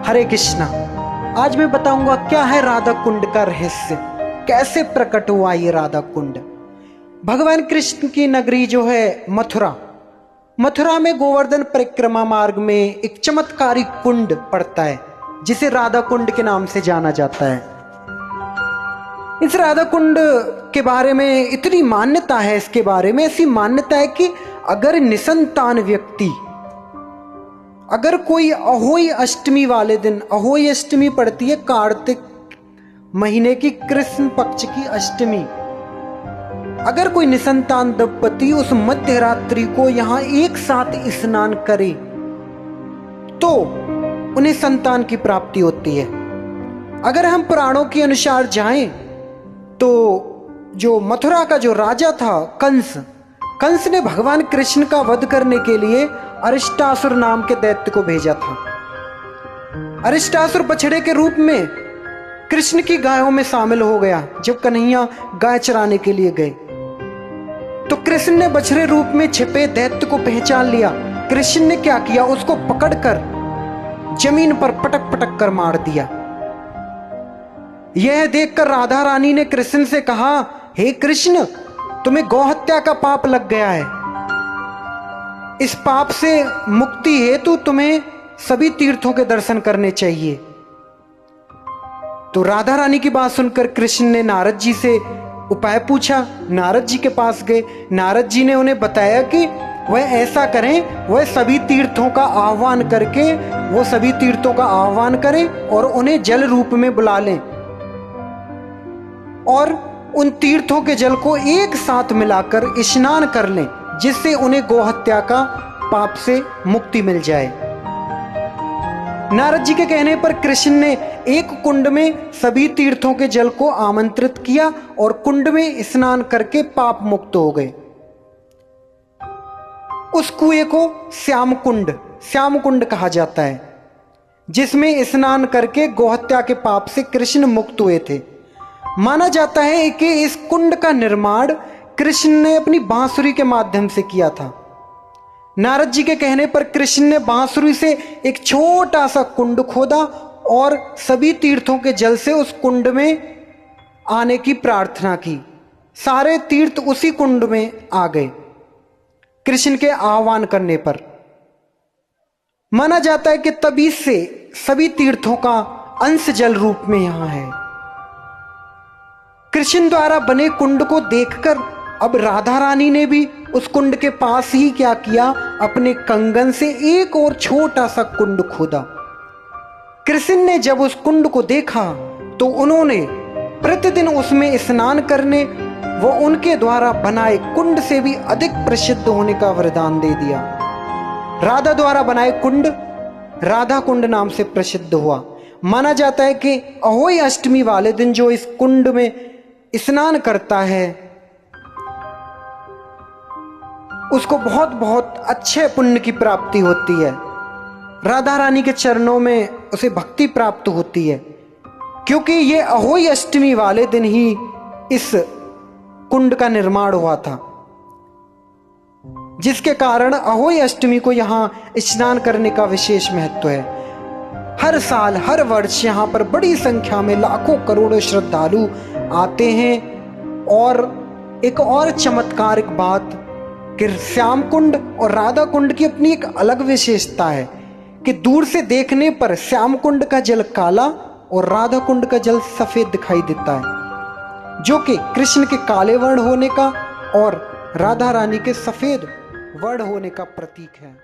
हरे कृष्णा। आज मैं बताऊंगा क्या है राधा कुंड का रहस्य, कैसे प्रकट हुआ ये राधा कुंड। भगवान कृष्ण की नगरी जो है मथुरा, मथुरा में गोवर्धन परिक्रमा मार्ग में एक चमत्कारिक कुंड पड़ता है जिसे राधा कुंड के नाम से जाना जाता है। इस राधा कुंड के बारे में इतनी मान्यता है, इसके बारे में ऐसी मान्यता है कि अगर निसंतान व्यक्ति, अगर कोई अहोई अष्टमी वाले दिन, अहोई अष्टमी पड़ती है कार्तिक महीने की कृष्ण पक्ष की अष्टमी, अगर कोई निसंतान दंपति उस मध्य रात्रि को यहां एक साथ स्नान करे तो उन्हें संतान की प्राप्ति होती है। अगर हम पुराणों के अनुसार जाएं तो जो मथुरा का जो राजा था कंस ने भगवान कृष्ण का वध करने के लिए अरिष्टासुर नाम के दैत्य को भेजा था। अरिष्टासुर बछड़े के रूप में कृष्ण की गायों में शामिल हो गया। जब कन्हैया गाय चराने के लिए गए तो कृष्ण ने बछड़े रूप में छिपे दैत्य को पहचान लिया। कृष्ण ने क्या किया, उसको पकड़कर जमीन पर पटक पटक कर मार दिया। यह देखकर राधा रानी ने कृष्ण से कहा, हे कृष्ण, तुम्हें गौहत्या का पाप लग गया है। इस पाप से मुक्ति हेतु तुम्हें सभी तीर्थों के दर्शन करने चाहिए। तो राधा रानी की बात सुनकर कृष्ण ने नारद जी से उपाय पूछा। नारद जी के पास गए। नारद जी ने उन्हें बताया कि वह ऐसा करें, वह सभी तीर्थों का आह्वान करके वो सभी तीर्थों का आह्वान करें और उन्हें जल रूप में बुला लें और उन तीर्थों के जल को एक साथ मिलाकर स्नान कर लें, जिससे उन्हें गोहत्या का पाप से मुक्ति मिल जाए। नारद जी के कहने पर कृष्ण ने एक कुंड में सभी तीर्थों के जल को आमंत्रित किया और कुंड में स्नान करके पाप मुक्त हो गए। उस कुएं को श्याम कुंड कहा जाता है, जिसमें स्नान करके गोहत्या के पाप से कृष्ण मुक्त हुए थे। माना जाता है कि इस कुंड का निर्माण कृष्ण ने अपनी बांसुरी के माध्यम से किया था। नारद जी के कहने पर कृष्ण ने बांसुरी से एक छोटा सा कुंड खोदा और सभी तीर्थों के जल से उस कुंड में आने की प्रार्थना की। सारे तीर्थ उसी कुंड में आ गए कृष्ण के आह्वान करने पर। माना जाता है कि तभी से सभी तीर्थों का अंश जल रूप में यहां है। कृष्ण द्वारा बने कुंड को देखकर अब राधा रानी ने भी उस कुंड के पास ही क्या किया, अपने कंगन से एक और छोटा सा कुंड खोदा। कृष्ण ने जब उस कुंड को देखा तो उन्होंने प्रतिदिन उसमें स्नान करने व उनके द्वारा बनाए कुंड से भी अधिक प्रसिद्ध होने का वरदान दे दिया। राधा द्वारा बनाए कुंड राधा कुंड नाम से प्रसिद्ध हुआ। माना जाता है कि अहोई अष्टमी वाले दिन जो इस कुंड में स्नान करता है उसको बहुत बहुत अच्छे पुण्य की प्राप्ति होती है। राधा रानी के चरणों में उसे भक्ति प्राप्त होती है, क्योंकि ये अहोई अष्टमी वाले दिन ही इस कुंड का निर्माण हुआ था, जिसके कारण अहोई अष्टमी को यहां स्नान करने का विशेष महत्व है। हर साल हर वर्ष यहां पर बड़ी संख्या में लाखों करोड़ों श्रद्धालु आते हैं। और एक और चमत्कारिक बात कि श्याम कुंड और राधा कुंड की अपनी एक अलग विशेषता है कि दूर से देखने पर श्याम कुंड का जल काला और राधा कुंड का जल सफेद दिखाई देता है, जो कि कृष्ण के काले वर्ण होने का और राधा रानी के सफेद वर्ण होने का प्रतीक है।